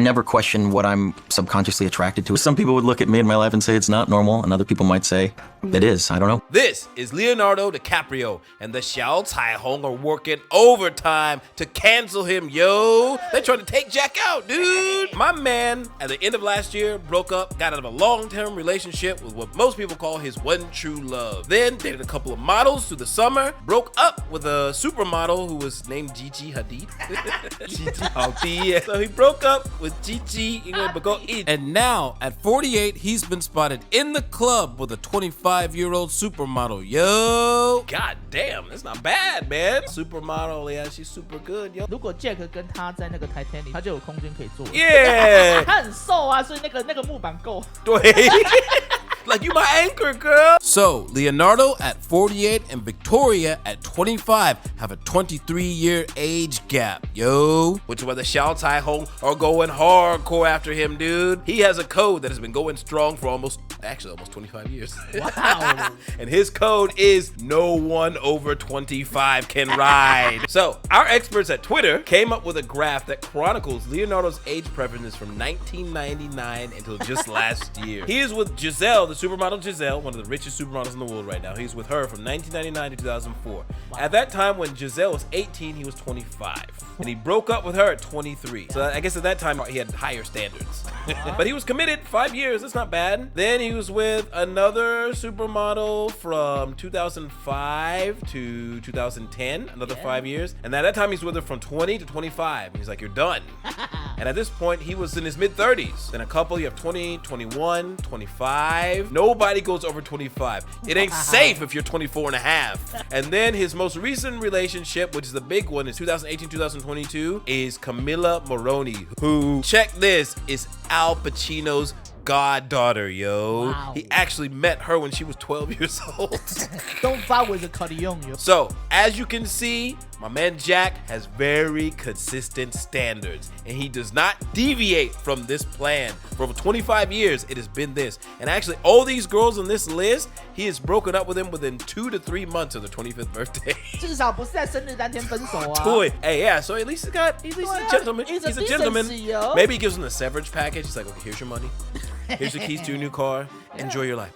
I never question what I'm subconsciously attracted to. Some people would look at me in my life and say it's not normal, and other people might say it is. I don't know. This is Leonardo DiCaprio, and the Xiao Cai Hong are working overtime to cancel him, yo. They're trying to take Jack out, dude. My man, at the end of last year, broke up, got out of a long-term relationship with what most people call his one true love. Then dated a couple of models through the summer, broke up with a supermodel who was named Gigi Hadid. Gigi Hadid. So he broke up with Gigi, and now at 48, he's been spotted in the club with a 25-year-old supermodel, yo. God damn, that's not bad, man. Supermodel, yeah, she's super good, yo. 如果 Jack 跟他在那个 Titanic， 他就有空间可以坐。Yeah. 他很瘦啊，所以那个木板够。对。Like, you my anchor, girl. So, Leonardo at 48 and Victoria at 25 have a 23-year age gap, yo. Which is why the Xiao Cai Hong are going hardcore after him, dude. He has a code that has been going strong for almost 25 years. Wow. And his code is no one over 25 can ride. So, our experts at Twitter came up with a graph that chronicles Leonardo's age preferences from 1999 until just last year. He is with Giselle, the supermodel Giselle, one of the richest supermodels in the world right now. He's with her from 1999 to 2004. Wow. At that time, when Giselle was 18, he was 25. And he broke up with her at 23. So I guess at that time, he had higher standards. But he was committed 5 years. That's not bad. Then he was with another supermodel from 2005 to 2010, another 5 years. And at that time, he's with her from 20 to 25. And he's like, you're done. And at this point, he was in his mid-30s. Then a couple, you have 20, 21, 25. Nobody goes over 25. It ain't safe if you're 24 and a half. And then his most recent relationship, which is the big one, is 2018-2022, is Camilla Moroni, who, check this, is Al Pacino's goddaughter, yo. Wow. He actually met her when she was 12 years old. Don't fuck with the Carillon, yo. So, as you can see, my man Jack has very consistent standards, and he does not deviate from this plan. For over 25 years, it has been this. And actually, all these girls on this list, he has broken up with them within 2 to 3 months of their 25th birthday. 至少不是在生日当天分手啊。Boy, hey, yeah, so at least he's a gentleman. He's a a gentleman. decency, yo. Maybe he gives him the severance package. He's like, okay, here's your money. Here's your keys to your new car. Enjoy your life.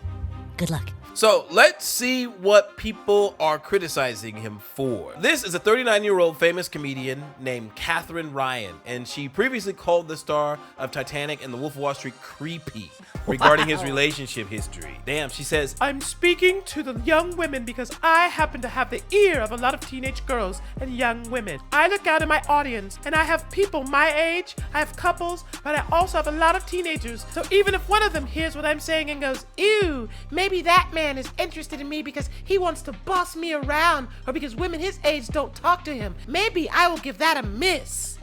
Good luck. So let's see what people are criticizing him for. This is a 39-year-old famous comedian named Katherine Ryan, and she previously called the star of Titanic and The Wolf of Wall Street creepy regarding his relationship history. Damn, she says, I'm speaking to the young women because I happen to have the ear of a lot of teenage girls and young women. I look out at my audience and I have people my age, I have couples, but I also have a lot of teenagers. So even if one of them hears what I'm saying and goes, ew, maybe that man is interested in me because he wants to boss me around or because women his age don't talk to him, maybe I will give that a miss.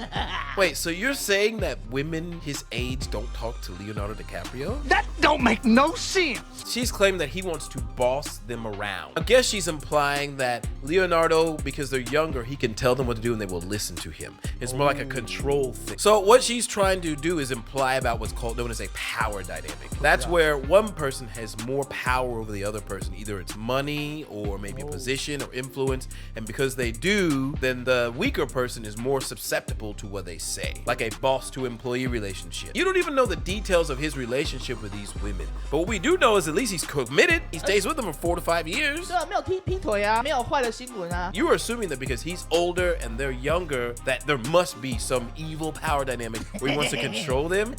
Wait, so you're saying that women his age don't talk to Leonardo DiCaprio? That don't make no sense. She's claimed that he wants to boss them around. I guess she's implying that Leonardo, because they're younger, he can tell them what to do and they will listen to him. It's more like a control thing. So what she's trying to do is imply about what's known as a power dynamic. That's where one person has more power over the other person. Either it's money or maybe a position or influence. And because they do, then the weaker person is more susceptible to what they say. Like a boss to employee relationship. You don't even know the details of his relationship with these women. But what we do know is at least he's committed. He stays with them for 4 to 5 years. 对啊，没有劈腿啊，没有坏的新闻啊。 You are assuming that because he's older and they're younger, that there must be some evil power dynamic where he wants to control them.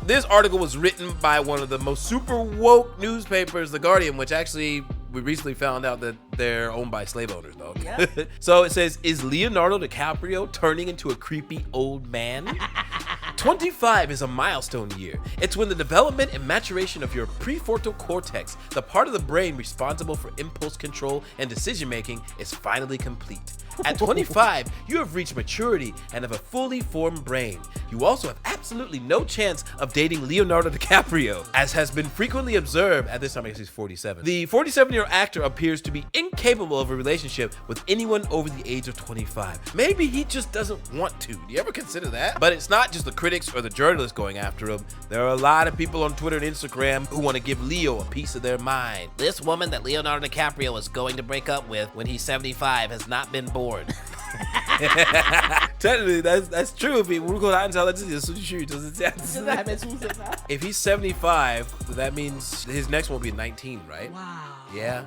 This article was written by one of the most super woke newspapers, The Guardian, which actually we recently found out that they're owned by slave owners, though. Yeah. So it says, is Leonardo DiCaprio turning into a creepy old man? 25 is a milestone year. It's when the development and maturation of your prefrontal cortex, the part of the brain responsible for impulse control and decision making, is finally complete. At 25, you have reached maturity and have a fully formed brain. You also have absolutely no chance of dating Leonardo DiCaprio, as has been frequently observed. At this time, I guess he's 47. The 47-year-old actor appears to be incapable of a relationship with anyone over the age of 25. Maybe he just doesn't want to. Do you ever consider that? But it's not just the critics or the journalists going after him. There are a lot of people on Twitter and Instagram who want to give Leo a piece of their mind. This woman that Leonardo DiCaprio is going to break up with when he's 75 has not been born. Technically, that's true. If 如果他按照他自己的数据就是这样子。现在还没出生啊。If he's 75, that means his next one will be 19, right? Wow. Yeah.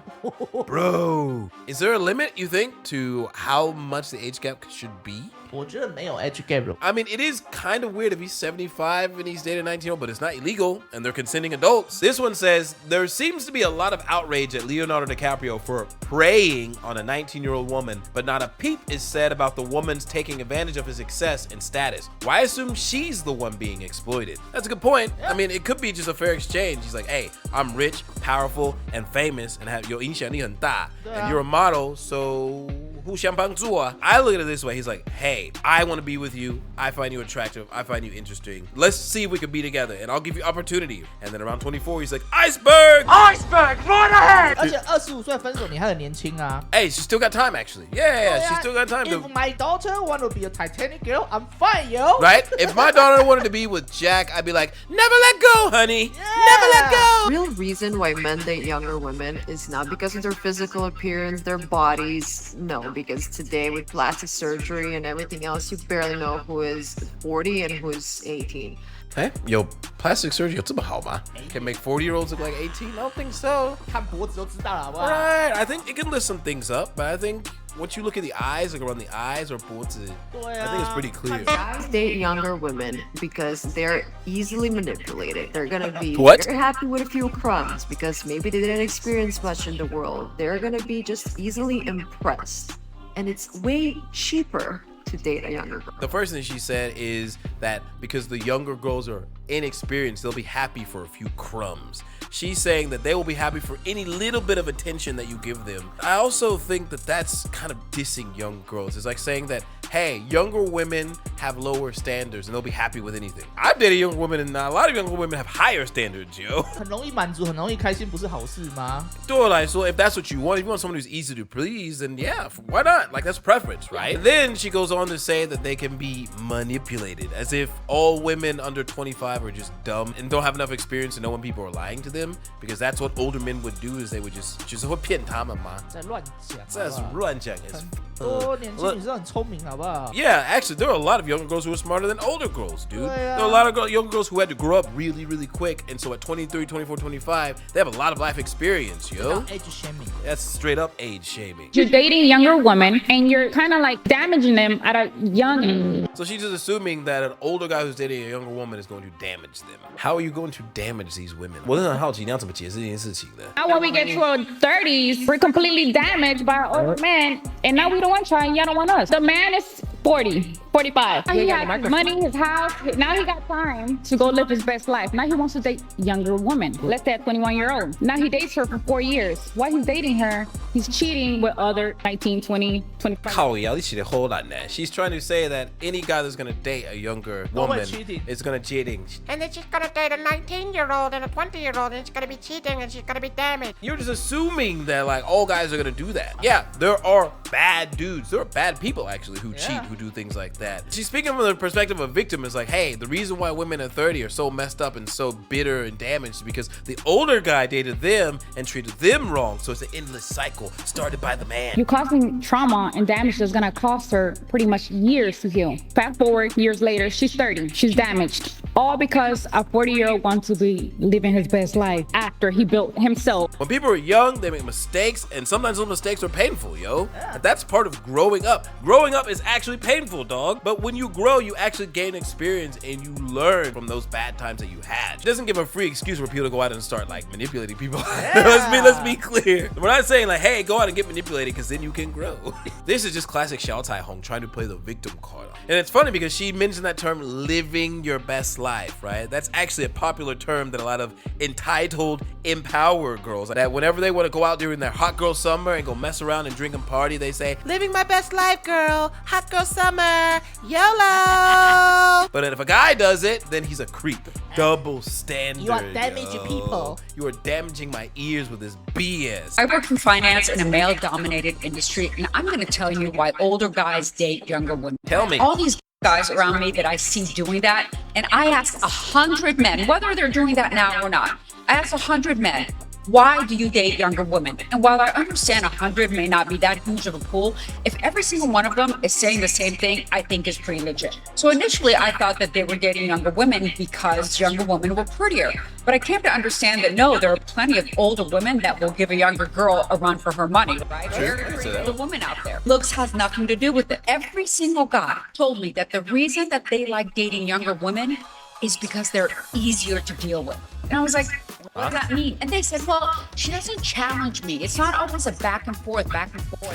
Bro. Is there a limit, you think, to how much the age gap should be? 我觉得没有 age gap. I mean, it is kind of weird if he's 75 and he's dating a 19-year-old, but it's not illegal and they're consenting adults. This one says, there seems to be a lot of outrage at Leonardo DiCaprio for preying on a 19-year-old woman, but not a peep is said about the woman's taking advantage of his success and status. Why assume she's the one being exploited? That's a good point. I mean, it could be just a fair exchange. He's like, hey, I'm rich, powerful, and famous, and have your 影响力很大, and you're a model, so 互相帮助啊. I look at it this way. He's like, hey, I want to be with you. I find you attractive. I find you interesting. Let's see if we can be together, and I'll give you opportunity. And then around 24, he's like, iceberg! Iceberg, right ahead! 而且25岁分手，你还很年轻啊。Hey, she's still got time, actually. Yeah, she's still got time. If To, my daughter want to be a Titanic girl, I'm fine, yo. right? If my daughter wanted to be with Jack, I'd be like, never let go, honey. Never let go. Real reason why men date younger women is not because of their physical appearance, their bodies. No, because today with plastic surgery and everything else, you barely know who is 40 and who is 18. Hey, yo, plastic surgery 有这么好吗? Can make 40-year-olds look like 18? I don't think so. 看脖子都知道了，好不好？ Right, I think it can lift some things up, but I think once you look at the eyes, like around the eyes or 脖子, I think it's pretty clear. Guys date younger women because they're easily manipulated. They're gonna be What? very happy with a few crumbs because maybe they didn't experience much in the world. They're gonna be just easily impressed. And it's way cheaper to date a younger girl. The first thing she said is that because the younger girls are inexperienced, they'll be happy for a few crumbs. She's saying that they will be happy for any little bit of attention that you give them. I also think that that's kind of dissing young girls. It's like saying that, hey, younger women have lower standards and they'll be happy with anything. I've dated young women and a lot of younger women have higher standards, yo. 很容易满足，很容易开心，不是好事吗？对我来说, if that's what you want, if you want someone who's easy to please, then yeah, why not? Like, that's preference, right? And then she goes on to say that they can be manipulated, as if all women under 25 are just dumb and don't have enough experience to know when people are lying to them, because that's what older men would do, is they would just 会骗他们嘛。在乱讲，这是乱讲 as 多年轻女生很聪明，好不好？ Yeah, actually, there are a lot of younger girls who are smarter than older girls, dude. Yeah. There are a lot of younger girls who had to grow up really, really quick, and so at 23, 24, 25, they have a lot of life experience, yo. Age shaming. That's straight up age shaming. You're dating younger women and you're kind of like damaging them at a young age. So she's just assuming that an older guy who's dating a younger woman is going to damage them. How are you going to damage these women? 我是很好奇你要怎么解释这件事情的。 Now when we get to our 30s, we're completely damaged by our older man, and now we don't want y'all and y'all don't want us. The man is 40, 45. He has money, his house. Now he got time to go live his best life. Now he wants to date younger women. Let's say a 21-year-old. Now he dates her for 4 years. While he's dating her, he's cheating with other 19, 20, 25. 靠腰，你写的好烂呢。She's trying to say that any guy that's going to date a younger woman is going to cheating. And then she's gonna date a 19-year-old and a 20-year-old, and she's gonna be cheating and she's gonna be damaged. You're just assuming that like all guys are going to do that. Yeah, there are bad dudes. There are bad people actually who cheat, who do things like that. She's speaking from the perspective of a victim. It's like, hey, the reason why women at 30 are so messed up and so bitter and damaged is because the older guy dated them and treated them wrong. So it's an endless cycle started by the man. You're causing trauma and damage that's gonna cost her pretty much years to heal. Fast forward years later, she's 30, she's damaged. All because a 40-year-old wants to be living his best life after he built himself. When people are young, they make mistakes, and sometimes those mistakes are painful, yo. And that's part of growing up. Growing up is actually painful, dog. But when you grow, you actually gain experience and you learn from those bad times that you had. It doesn't give a free excuse for people to go out and start like manipulating people. Let's be clear. We're not saying like, hey, go out and get manipulated because then you can grow. This is just classic Xiao Tai Hong trying to play the victim card. And it's funny because she mentioned that term, living your best life, right? That's actually a popular term that a lot of entitled, empowered girls, that whenever they want to go out during their hot girl summer and go mess around and drink and party, they say, Living my best life, girl. Hot girl summer. YOLO. but if a guy does it, then he's a creep. Double standard. You are damaging people. You are damaging my ears with this BS. I work in finance in a male-dominated industry, and I'm going to tell you why older guys date younger women. Tell me. All these guys around me that I see doing that, and I asked 100 men, whether they're doing that now or not, I asked 100 men, why do you date younger women? And while I understand 100 may not be that huge of a pool, if every single one of them is saying the same thing, I think is pretty legit. So initially I thought that they were dating younger women because younger women were prettier. But I came to understand that no, there are plenty of older women that will give a younger girl a run for her money, right? There are pretty older women out there. Looks has nothing to do with it. Every single guy told me that the reason that they like dating younger women is because they're easier to deal with. And I was like, what does that mean? And they said, well, she doesn't challenge me. It's not always a back and forth.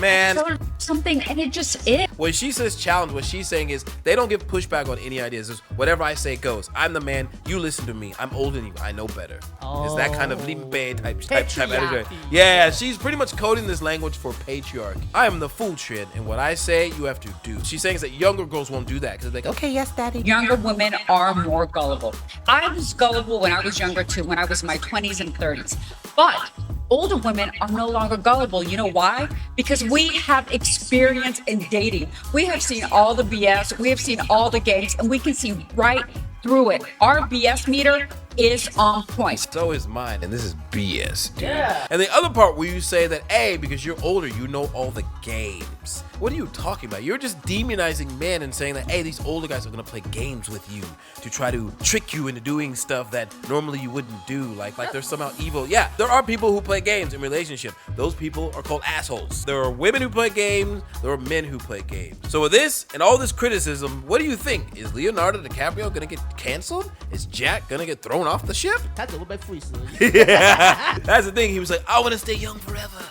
Man. So something, and it just is. When she says challenge, what she's saying is they don't give pushback on any ideas. It's whatever I say goes. I'm the man. You listen to me. I'm older than you. I know better. It's that kind of limpe type attitude. Yeah, she's pretty much coding this language for patriarchy. I am the fool trend, and what I say, you have to do. She's saying is that younger girls won't do that because they're like, okay, yes, daddy. Younger women are more gullible. I was gullible when I was younger too, when I was in my 20s and 30s. But older women are no longer gullible. You know why? Because we have experience in dating. We have seen all the BS, we have seen all the games, and we can see right through it. Our BS meter is on point. So is mine, and this is BS, dude. Yeah. And the other part where you say that, hey, because you're older, you know all the games. What are you talking about? You're just demonizing men and saying that, hey, these older guys are gonna play games with you to try to trick you into doing stuff that normally you wouldn't do. Like they're somehow evil. Yeah, there are people who play games in relationship. Those people are called assholes. There are women who play games. There are men who play games. So with this and all this criticism, what do you think? Is Leonardo DiCaprio gonna get canceled? Is Jack gonna get thrown off the ship? 他只会被 freeze 而已。 Yeah, that's the thing. He was like, I want to stay young forever.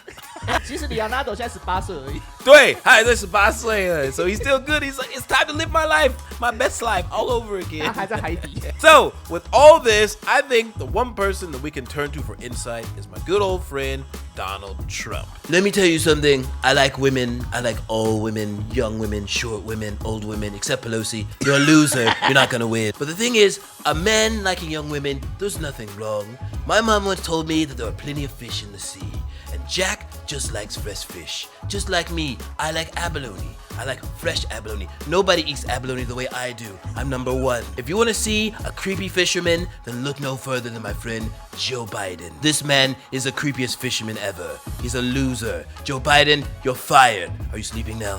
其实里奥纳多现在18岁而已。对，他还在18岁了 so he's still good. He's like, it's time to live my life, my best life, all over again. 他还在海底。So with all this, I think the one person that we can turn to for insight is my good old friend Donald Trump. Let me tell you something. I like women. I like all women, young women, short women, old women, except Pelosi. You're a loser. You're not gonna win. But the thing is, a man liking young women, there's nothing wrong. My mom once told me that there are plenty of fish in the sea. And Jack just likes fresh fish. Just like me, I like abalone. I like fresh abalone. Nobody eats abalone the way I do. I'm number one. If you want to see a creepy fisherman, then look no further than my friend Joe Biden. This man is the creepiest fisherman ever. He's a loser. Joe Biden, you're fired. Are you sleeping now?